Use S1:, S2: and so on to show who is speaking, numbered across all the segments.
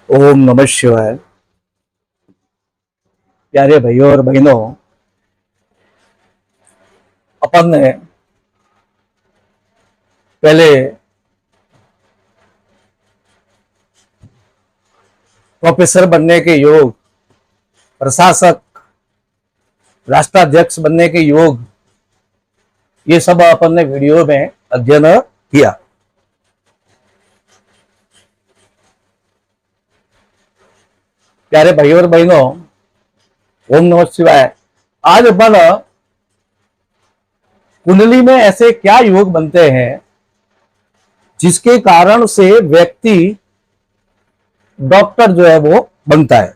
S1: ओम नमः शिवाय। प्यारे भाइयों और बहनों, अपन ने पहले प्रोफेसर बनने के योग, प्रशासक, राष्ट्राध्यक्ष बनने के योग, ये सब अपन ने वीडियो में अध्ययन किया। प्यारे भाइयों और बहनों, ओम नमः शिवाय। आज अपन कुंडली में ऐसे क्या योग बनते हैं जिसके कारण से व्यक्ति डॉक्टर जो है वो बनता है,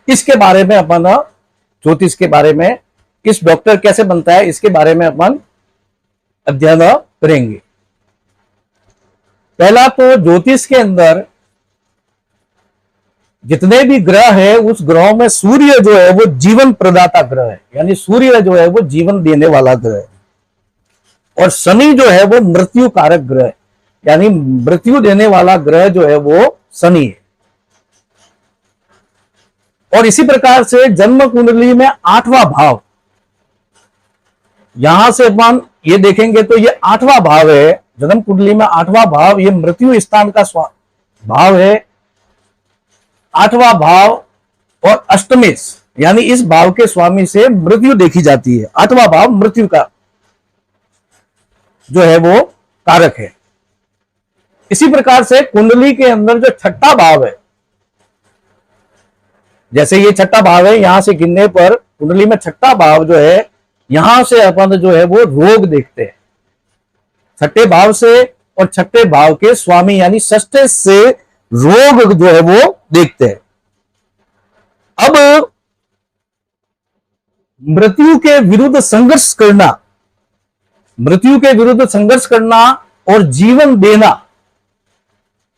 S1: इसके बारे में अपन ज्योतिष के बारे में, किस डॉक्टर कैसे बनता है इसके बारे में अपन अध्ययन करेंगे। पहला तो ज्योतिष के अंदर जितने भी ग्रह है उस ग्रहों में सूर्य जो है वो जीवन प्रदाता ग्रह है, यानी सूर्य जो है वो जीवन देने वाला ग्रह है, और शनि जो है वो मृत्यु कारक ग्रह है, यानी मृत्यु देने वाला ग्रह जो है वो शनि है। और इसी प्रकार से जन्म कुंडली में 8वां भाव, यहां से अपन ये देखेंगे तो ये 8वां भाव है। जन्म कुंडली में 8वां भाव ये मृत्यु स्थान का भाव है। 8वां भाव और अष्टमेश, यानी इस भाव के स्वामी से मृत्यु देखी जाती है। 8वां भाव मृत्यु का जो है वो कारक है। इसी प्रकार से कुंडली के अंदर जो छठा भाव है, जैसे ये छठा भाव है, यहां से गिनने पर कुंडली में छठा भाव जो है, यहां से अपन जो है वो रोग देखते हैं। छठे भाव से और छठे भाव के स्वामी यानी षष्ठे से रोग जो है वो देखते हैं। अब मृत्यु के विरुद्ध संघर्ष करना, मृत्यु के विरुद्ध संघर्ष करना और जीवन देना,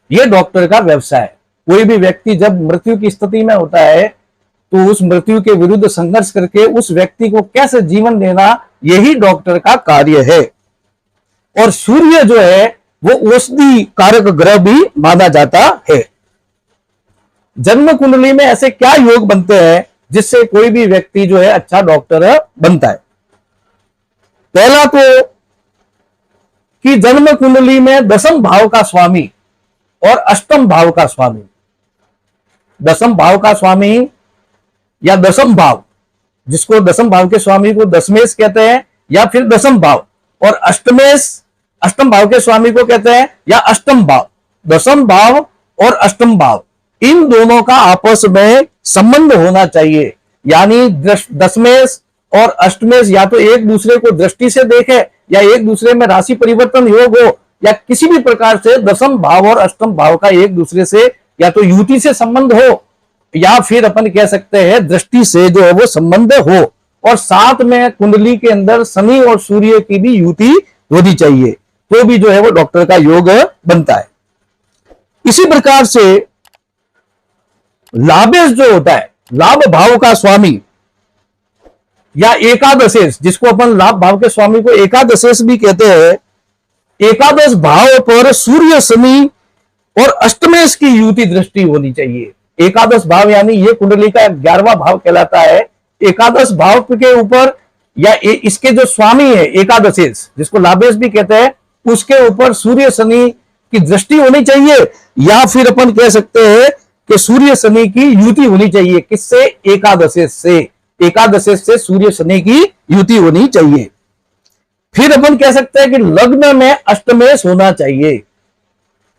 S1: यह डॉक्टर का व्यवसाय है। कोई भी व्यक्ति जब मृत्यु की स्थिति में होता है तो उस मृत्यु के विरुद्ध संघर्ष करके उस व्यक्ति को कैसे जीवन देना, यही डॉक्टर का कार्य है। और सूर्य जो है वो औषधि कारक ग्रह भी माना जाता है। जन्म कुंडली में ऐसे क्या योग बनते हैं जिससे कोई भी व्यक्ति जो है अच्छा डॉक्टर बनता है। पहला तो कि जन्म कुंडली में दसम भाव का स्वामी और अष्टम भाव का स्वामी, दसम भाव का स्वामी या दसम भाव, जिसको दसम भाव के स्वामी को दशमेश कहते हैं या फिर दसम भाव, और अष्टमेश अष्टम भाव के स्वामी को कहते हैं या अष्टम भाव। दसम भाव और अष्टम भाव, इन दोनों का आपस में संबंध होना चाहिए। यानी दशमेश और अष्टमेश या तो एक दूसरे को दृष्टि से देखे, या एक दूसरे में राशि परिवर्तन योग हो, या किसी भी प्रकार से दसम भाव और अष्टम भाव का एक दूसरे से या तो युति से संबंध हो, या फिर अपन कह सकते हैं दृष्टि से जो है वो संबंध हो। और साथ में कुंडली के अंदर शनि और सूर्य की भी युति होनी चाहिए, तो भी जो है वो डॉक्टर का योग बनता है। इसी प्रकार से लाभेश जो होता है, लाभ भाव का स्वामी या एकादशेश, जिसको अपन लाभ भाव के स्वामी को एकादशेश भी कहते हैं, एकादश भाव पर सूर्य शनि और अष्टमेश की युति दृष्टि होनी चाहिए। एकादश भाव यानी ये कुंडली का 11वां भाव कहलाता है। एकादश भाव के ऊपर या इसके जो स्वामी है एकादशेश, जिसको लाभेश भी कहते हैं, उसके ऊपर सूर्य शनि की दृष्टि होनी चाहिए, या फिर अपन कह सकते हैं कि सूर्य शनि की युति होनी चाहिए। किससे? एकादशेश से। एकादशेश से सूर्य शनि की युति होनी चाहिए। फिर अपन कह सकते हैं कि लग्न में अष्टमेश होना चाहिए।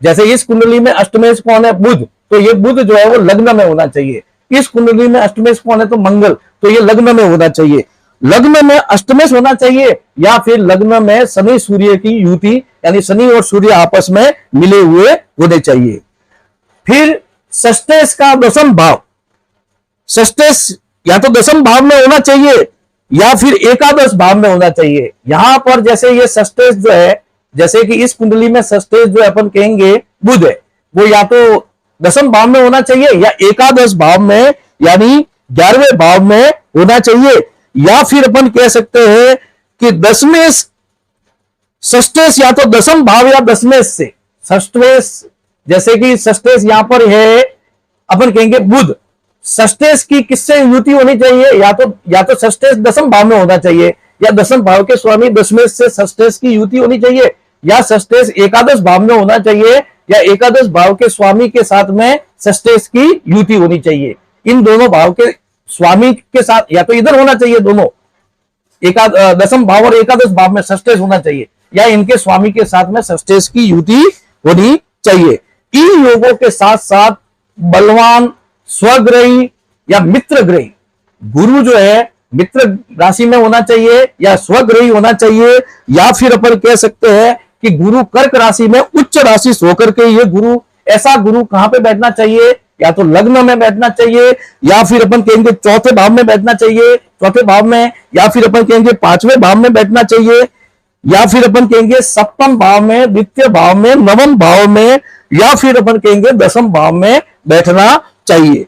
S1: जैसे इस कुंडली में अष्टमेश कौन है? बुध, तो ये बुध जो है वो लग्न में होना चाहिए। इस कुंडली में अष्टमेश कौन है? तो मंगल, तो ये लग्न में होना चाहिए। लग्न में अष्टमेश होना चाहिए, या फिर लग्न में शनि सूर्य की युति, यानी शनि और सूर्य आपस में मिले हुए होने चाहिए। फिर षष्ठेश का दसम भाव, षष्ठेश या तो दसम भाव में होना चाहिए या फिर एकादश भाव में होना चाहिए। यहां पर जैसे ये षष्ठेश जो है, जैसे कि इस कुंडली में षष्ठेश जो अपन कहेंगे बुध है, वो या तो दसम भाव में होना चाहिए या एकादश भाव में यानी 11वें भाव में होना चाहिए, या फिर अपन कह सकते हैं कि दशमेश षष्ठेश या तो दसम भाव या दशमेश से, षष्ठेश जैसे कि षष्ठेश यहां पर है, अपन कहेंगे बुध, षष्ठेश की किससे युति होनी चाहिए, या तो षष्ठेश दसम भाव में होना चाहिए, या दसम भाव के स्वामी दशमेश से षष्ठेश की युति होनी चाहिए, या षष्ठेश एकादश भाव में होना चाहिए, या एकादश भाव के स्वामी के साथ में षष्ठेश की युति होनी चाहिए। इन दोनों भाव के स्वामी के साथ या तो इधर होना चाहिए दोनों, दसम भाव और एकादश भाव में षष्ठेश होना चाहिए, या इनके स्वामी के साथ में षष्ठेश की युति होनी चाहिए। इन योगों के साथ साथ बलवान स्वग्रही या मित्र ग्रही गुरु जो है मित्र राशि में होना चाहिए या स्वग्रही होना चाहिए, या फिर अपन कह सकते हैं कि गुरु कर्क राशि में उच्च राशि होकर के ये गुरु, ऐसा गुरु कहां पे बैठना चाहिए, या तो लग्न में बैठना चाहिए, या फिर अपन कहेंगे चौथे भाव में बैठना चाहिए, चौथे भाव में, या फिर अपन कहेंगे पांचवें भाव में बैठना चाहिए, या फिर अपन कहेंगे सप्तम भाव में, द्वितीय भाव में, नवम भाव में, या फिर अपन कहेंगे दसम भाव में बैठना चाहिए।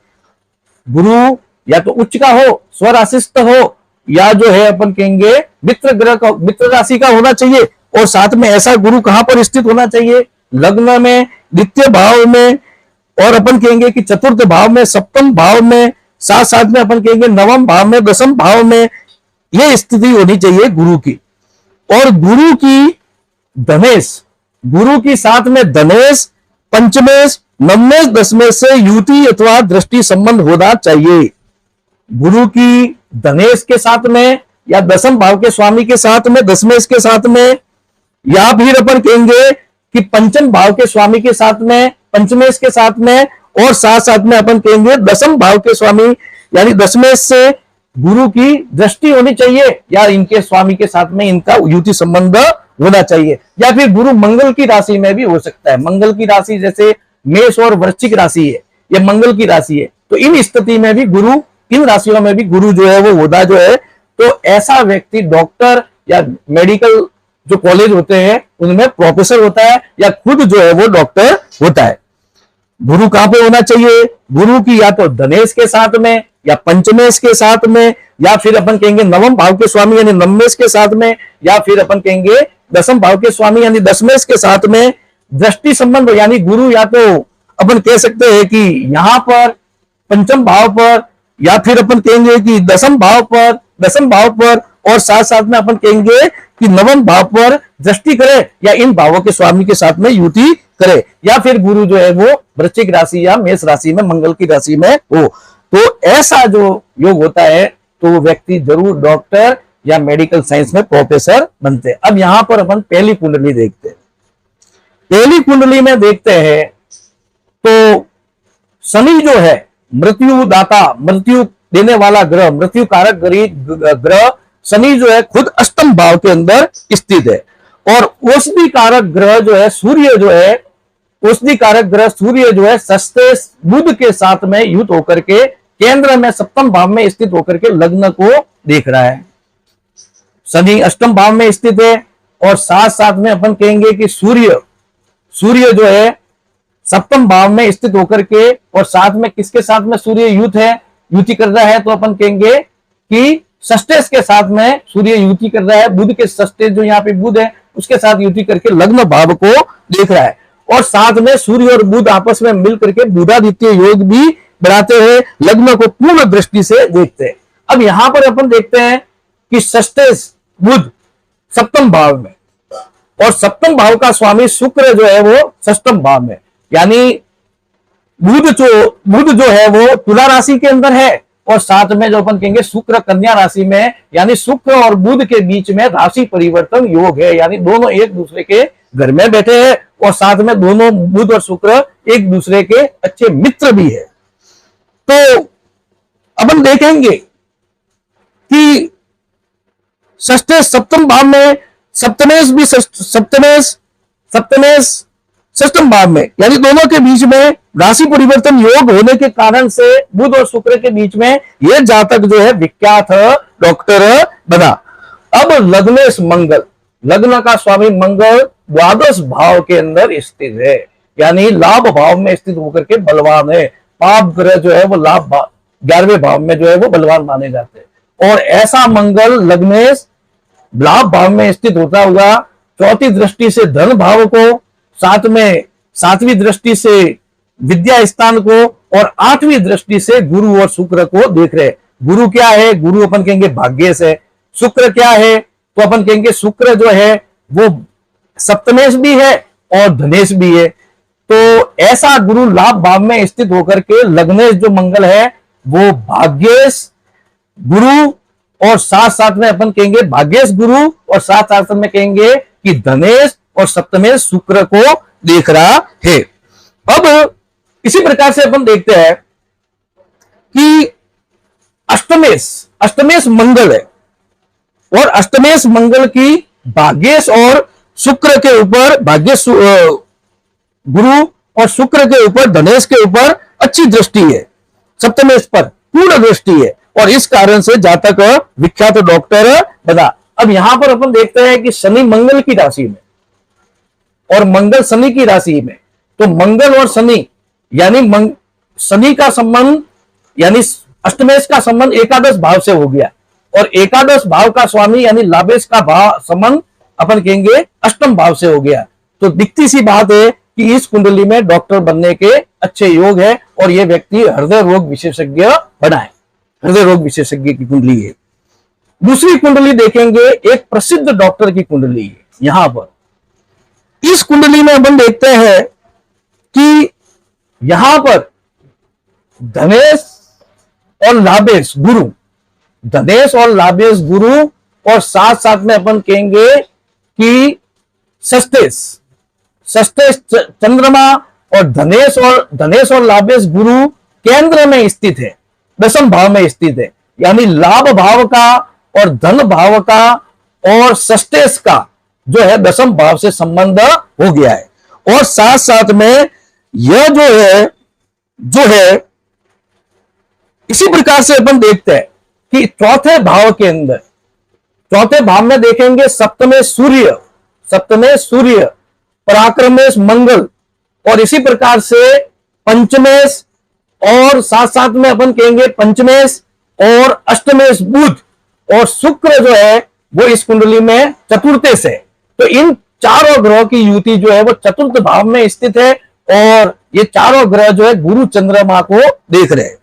S1: गुरु या तो उच्च का हो, स्वराशिस्थ हो, या जो है अपन कहेंगे मित्र ग्रह का, मित्र राशि का होना चाहिए, और साथ में ऐसा गुरु कहां पर स्थित होना चाहिए, लग्न में, द्वितीय भाव में, और अपन कहेंगे कि चतुर्थ भाव में, सप्तम भाव में, साथ साथ में अपन कहेंगे नवम भाव में, दसम भाव में, यह स्थिति होनी चाहिए गुरु की। और गुरु की धनेश, गुरु की साथ में धनेश, पंचमेश, नवमेश, दशमेश से युति अथवा दृष्टि संबंध होना चाहिए। गुरु की धनेश के साथ में, या दसम भाव के स्वामी के साथ में, दशमेश के साथ में, या फिर अपन कहेंगे कि पंचम भाव के स्वामी के साथ में, पंचमेश के साथ में, और साथ साथ में अपन कहेंगे दसम भाव के स्वामी यानी दशमेश से गुरु की दृष्टि होनी चाहिए, या इनके स्वामी के साथ में इनका युति संबंध होना चाहिए। या फिर गुरु मंगल की राशि में भी हो सकता है, मंगल की राशि जैसे मेष और वृश्चिक राशि है, ये मंगल की राशि है, तो इन स्थिति में भी गुरु, इन राशियों में भी गुरु जो है वो होता जो है, तो ऐसा व्यक्ति डॉक्टर या मेडिकल जो कॉलेज होते हैं उनमें प्रोफेसर होता है, या खुद जो है वो डॉक्टर होता है। गुरु कहां पे होना चाहिए, गुरु की या तो धनेश के साथ में, या पंचमेश के साथ में, या फिर अपन कहेंगे नवम भाव के स्वामी यानी नवमेश के साथ में, या फिर अपन कहेंगे दसम भाव के स्वामी यानी दशमेश के साथ में दृष्टि संबंध, यानी गुरु या तो अपन कह सकते हैं कि यहां पर पंचम भाव पर, या फिर अपन कहेंगे कि दसम भाव पर, और साथ साथ में अपन कहेंगे कि नवम भाव पर दृष्टि करे, या इन भावों के स्वामी के साथ में युति करे, या फिर गुरु जो है वो वृश्चिक राशि या मेष राशि में, मंगल की राशि में हो। तो ऐसा जो योग होता है तो वो व्यक्ति जरूर डॉक्टर या मेडिकल साइंस में प्रोफेसर बनते हैं। अब यहां पर अपन पहली कुंडली देखते हैं। पहली कुंडली में देखते हैं तो शनि जो है मृत्यु दाता, मृत्यु देने वाला ग्रह, मृत्यु कारक ग्रह शनि जो है खुद अष्टम भाव के अंदर स्थित है, और औषधि कारक ग्रह जो है सूर्य जो है, औषधि कारक ग्रह सूर्य जो है षष्ठेश बुध के साथ में युत होकर के केंद्र में सप्तम भाव में स्थित होकर के लग्न को देख रहा है। शनि अष्टम भाव में स्थित है, और साथ साथ में अपन कहेंगे कि सूर्य जो है सप्तम भाव में स्थित होकर के, और साथ में किसके साथ में सूर्य युति कर रहा है, तो अपन कहेंगे कि षष्ठेश के साथ में सूर्य युति कर रहा है, बुध के षष्ठेश जो यहाँ पे बुध है उसके साथ युति करके लग्न भाव को देख रहा है, और साथ में सूर्य और बुध आपस में मिल करके बुधादित्य योग भी बनाते हुए लग्न को पूर्ण दृष्टि से देखते हैं। अब यहां पर अपन देखते हैं कि षष्ठेश बुध सप्तम भाव में, और सप्तम भाव का स्वामी शुक्र जो है वो षष्ठम भाव में, यानी बुध जो है वो तुला राशि के अंदर है, और साथ में जो अपन कहेंगे शुक्र कन्या राशि में, यानी शुक्र और बुध के बीच में राशि परिवर्तन योग है, यानी दोनों एक दूसरे के घर में बैठे हैं, और साथ में दोनों बुध और शुक्र एक दूसरे के अच्छे मित्र भी है। तो अपन देखेंगे कि षष्ठेश सप्तम भाव में, सप्तमेश भी सप्तमेश षष्ठम भाव में, यानी दोनों के बीच में राशि परिवर्तन योग होने के कारण से बुध और शुक्र के बीच में यह जातक जो है विख्यात डॉक्टर बना। अब लग्नेश मंगल, लग्न का स्वामी मंगल द्वादश भाव के अंदर स्थित है, यानी लाभ भाव में स्थित होकर के बलवान है। पाप ग्रह जो है वो लाभ भाव 11वें भाव में जो है वो बलवान माने जाते हैं, और ऐसा मंगल लग्नेश लाभ भाव में स्थित होता हुआ चौथी दृष्टि से धन भाव को, साथ में सातवीं दृष्टि से विद्या स्थान को और आठवीं दृष्टि से गुरु और शुक्र को देख रहे हैं। गुरु क्या है? गुरु अपन कहेंगे भाग्येश है। शुक्र क्या है? तो अपन कहेंगे शुक्र जो है वो सप्तमेश भी है और धनेश भी है। तो ऐसा गुरु लाभ भाव में स्थित होकर के लग्नेश जो मंगल है वो भाग्येश गुरु और साथ साथ में अपन कहेंगे भाग्येश गुरु और साथ साथ में कहेंगे कि धनेश और सप्तमेश शुक्र को देख रहा है। अब इसी प्रकार से अपन देखते हैं कि अष्टमेश मंगल है और अष्टमेश मंगल की भाग्येश और शुक्र के ऊपर, भाग्येश गुरु और शुक्र के ऊपर, धनेश के ऊपर अच्छी दृष्टि है, सप्तमेश पर पूर्ण दृष्टि है और इस कारण से जातक विख्यात डॉक्टर बना। अब यहां पर अपन देखते हैं कि शनि मंगल की राशि में और मंगल शनि की राशि में, तो मंगल और शनि यानी शनि का संबंध यानी अष्टमेश का संबंध एकादश भाव से हो गया और एकादश भाव का स्वामी यानी लाभेश का भाव संबंध अपन कहेंगे अष्टम भाव से हो गया। तो दिखती सी बात है कि इस कुंडली में डॉक्टर बनने के अच्छे योग है और यह व्यक्ति हृदय रोग विशेषज्ञ बना है। हृदय रोग विशेषज्ञ की कुंडली है। दूसरी कुंडली देखेंगे, एक प्रसिद्ध डॉक्टर की कुंडली है। यहां पर इस कुंडली में अपन देखते हैं कि यहां पर धनेश और लाभेश गुरु, धनेश और लाभेश गुरु और साथ साथ में अपन कहेंगे कि षष्ठेश चंद्रमा और धनेश और लाभेश गुरु केंद्र में स्थित है, दशम भाव में स्थित है, यानी लाभ भाव का और धन भाव का और षष्ठेश का जो है दशम भाव से संबंध हो गया है। और साथ साथ में यह जो है इसी प्रकार से अपन देखते हैं कि चौथे भाव के अंदर, चौथे भाव में देखेंगे सप्तमेश सूर्य, पराक्रमेश मंगल और इसी प्रकार से पंचमेश और साथ साथ में अपन कहेंगे पंचमेश और अष्टमेश बुध और शुक्र जो है वो इस कुंडली में चतुर्थेश है। तो इन चारों ग्रहों की युति जो है वो चतुर्थ भाव में स्थित है और ये चारों ग्रह जो है गुरु चंद्रमा को देख रहे हैं।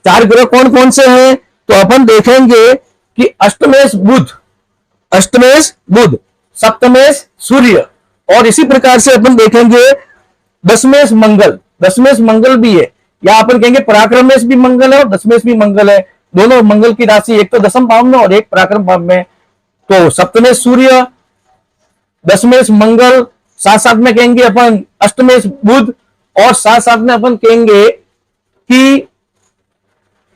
S1: चार ग्रह कौन कौन से हैं? तो अपन देखेंगे कि अष्टमेश बुध, सप्तमेश सूर्य और इसी प्रकार से अपन देखेंगे दशमेश मंगल भी है, या अपन कहेंगे पराक्रमेश भी मंगल है और दशमेश भी मंगल है। दोनों मंगल की राशि एक तो दशम भाव में और एक पराक्रम भाव में। तो सप्तमेश सूर्य, दशमेश मंगल, साथ साथ में कहेंगे अपन अष्टमेश बुध और साथ साथ में अपन कहेंगे कि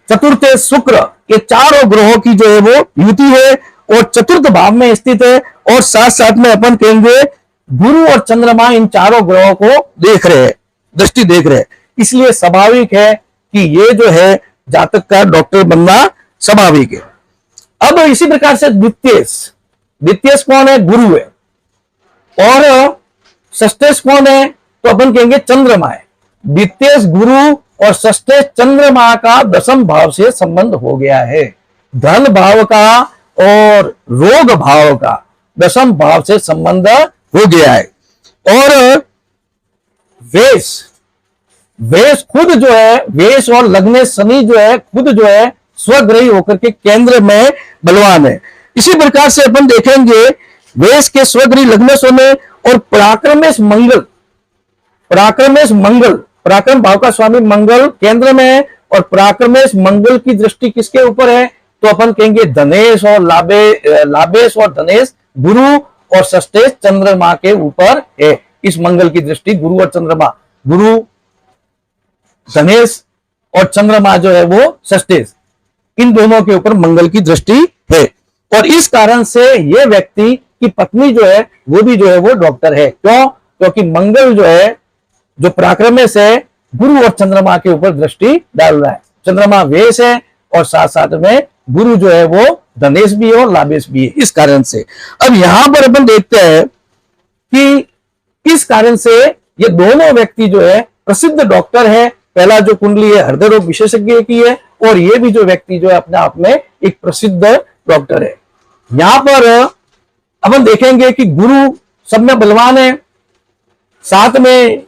S1: चतुर्थेश शुक्र, ये चारों ग्रहों की जो है वो युति है और चतुर्थ भाव में स्थित है और साथ साथ में अपन कहेंगे गुरु और चंद्रमा इन चारों ग्रहों को देख रहे हैं, दृष्टि देख रहे हैं। इसलिए स्वाभाविक है कि ये जो है जातक का डॉक्टर बनना स्वाभाविक है। अब इसी प्रकार से द्वितीयेश कौन है? गुरु है और षष्ठेश कौन है? तो अपन कहेंगे चंद्रमा है। द्वितीयेश गुरु और षष्ठेश चंद्रमा का दशम भाव से संबंध हो गया है। धन भाव का और रोग भाव का दशम भाव से संबंध हो गया है। और वेश खुद जो है, वेश और लग्नेश शनि जो है खुद जो है स्वग्रही होकर के केंद्र में बलवान है। इसी प्रकार से अपन देखेंगे वेश के स्वग्रही लग्नेश होने और पराक्रम भाव का स्वामी मंगल केंद्र में है और पराक्रमेश मंगल की दृष्टि किसके ऊपर है? तो अपन कहेंगे धनेश और लाभेश और धनेश गुरु और षष्ठेश चंद्रमा के ऊपर है। इस मंगल की दृष्टि गुरु और चंद्रमा, गुरु धनेश और चंद्रमा जो है वो षष्ठेश, इन दोनों के ऊपर मंगल की दृष्टि है और इस कारण से ये व्यक्ति की पत्नी जो है वो भी जो है वो डॉक्टर है। क्यों? क्योंकि मंगल जो है जो पराक्रमेश है गुरु और चंद्रमा के ऊपर दृष्टि डाल रहा है। चंद्रमा वेश है और साथ साथ में गुरु जो है वो धनेश भी है और लाभेश भी है। इस कारण से अब यहां पर अपन देखते हैं कि इस कारण से ये दोनों व्यक्ति जो है प्रसिद्ध डॉक्टर है। पहला जो कुंडली है हृदय रोग विशेषज्ञ की है और ये भी जो व्यक्ति जो है अपने आप में एक प्रसिद्ध डॉक्टर है। यहां पर अपन देखेंगे कि गुरु सब में बलवान है, साथ में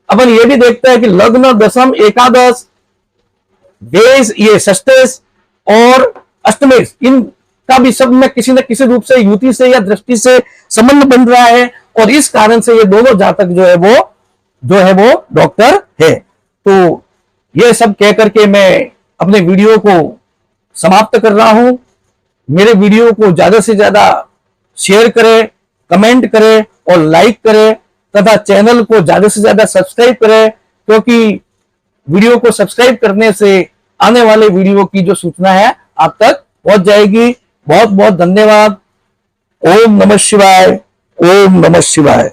S1: अपन ये भी देखते हैं कि लग्न, दशम, एकादश, देश, ये षष्टेश और अष्टमेश, इनका भी सब में किसी न किसी रूप से युति से या दृष्टि से संबंध बन रहा है, और इस कारण से ये दोनों जातक जो है वो डॉक्टर है। तो ये सब कह करके मैं अपने वीडियो को समाप्त कर रहा हूं। मेरे वीडियो को ज्यादा से ज्यादा शेयर करें, कमेंट करें और लाइक करें, तथा चैनल को ज्यादा से ज्यादा सब्सक्राइब करें, क्योंकि वीडियो को सब्सक्राइब करने से आने वाले वीडियो की जो सूचना है आप तक पहुंच जाएगी। बहुत बहुत धन्यवाद। ओम नमः शिवाय। ओम नमः शिवाय।